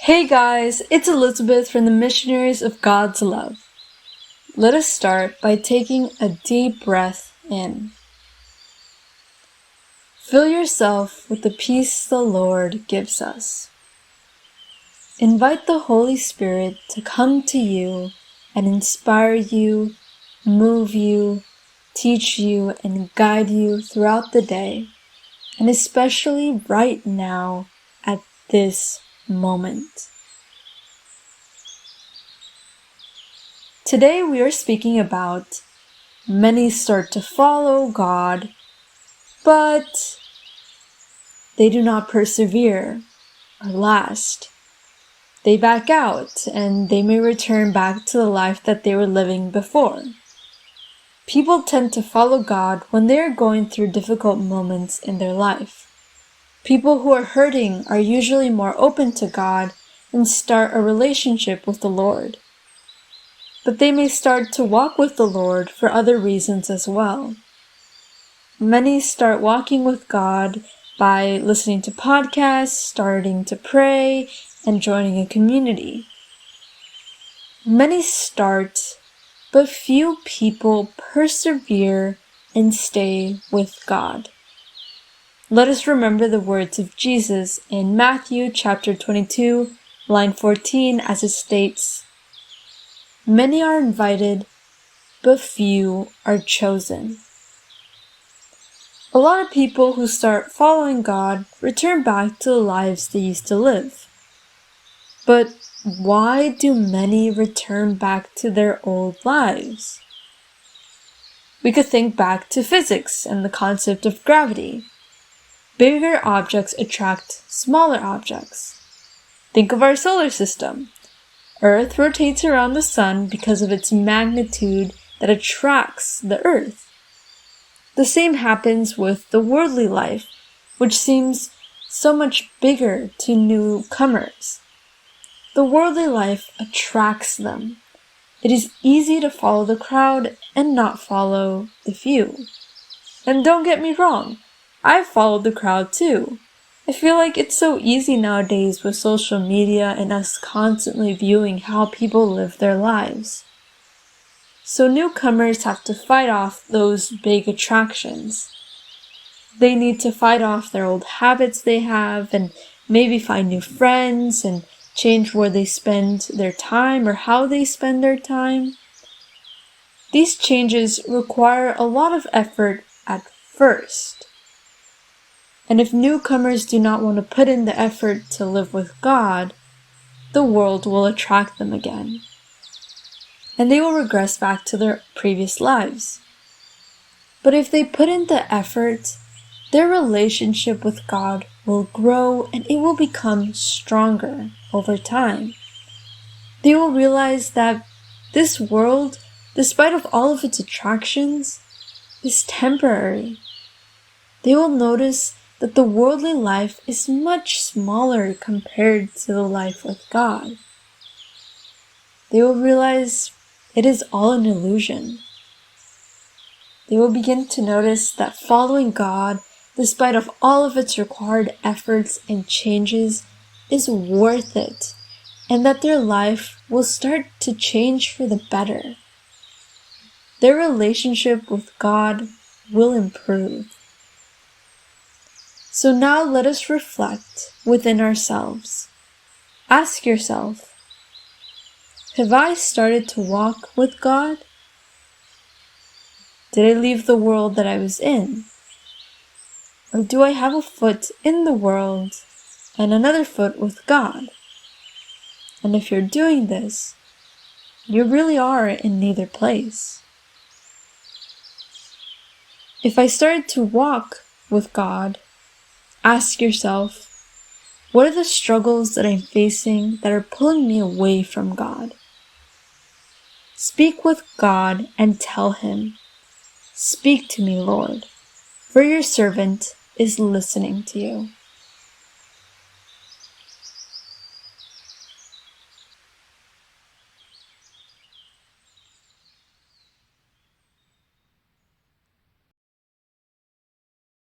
Hey guys, it's Elizabeth from the Missionaries of God's Love. Let us start by taking a deep breath in. Fill yourself with the peace the Lord gives us. Invite the Holy Spirit to come to you and inspire you, move you, teach you, and guide you throughout the day, and especially right now at this moment. Today we are speaking about many start to follow God, but they do not persevere or last. They back out and they may return back to the life that they were living before. People tend to follow God when they are going through difficult moments in their life. People who are hurting are usually more open to God and start a relationship with the Lord. But they may start to walk with the Lord for other reasons as well. Many start walking with God by listening to podcasts, starting to pray, and joining a community. Many start, but few people persevere and stay with God. Let us remember the words of Jesus in Matthew chapter 22, line 14, as it states, "Many are invited, but few are chosen." A lot of people who start following God return back to the lives they used to live. But why do many return back to their old lives? We could think back to physics and the concept of gravity. Bigger objects attract smaller objects. Think of our solar system. Earth rotates around the sun because of its magnitude that attracts the Earth. The same happens with the worldly life, which seems so much bigger to newcomers. The worldly life attracts them. It is easy to follow the crowd and not follow the few. And don't get me wrong, I've followed the crowd too. I feel like it's so easy nowadays with social media and us constantly viewing how people live their lives. So newcomers have to fight off those big attractions. They need to fight off their old habits they have and maybe find new friends and change where they spend their time or how they spend their time. These changes require a lot of effort at first. And if newcomers do not want to put in the effort to live with God, the world will attract them again. And they will regress back to their previous lives. But if they put in the effort, their relationship with God will grow and it will become stronger over time. They will realize that this world, despite of all of its attractions, is temporary. They will notice that the worldly life is much smaller compared to the life with God. They will realize it is all an illusion. They will begin to notice that following God, despite of all of its required efforts and changes, is worth it, and that their life will start to change for the better. Their relationship with God will improve. So now let us reflect within ourselves. Ask yourself, have I started to walk with God? Did I leave the world that I was in? Or do I have a foot in the world and another foot with God? And if you're doing this, you really are in neither place. If I started to walk with God, ask yourself, what are the struggles that I'm facing that are pulling me away from God? Speak with God and tell Him, "Speak to me, Lord, for your servant is listening to you."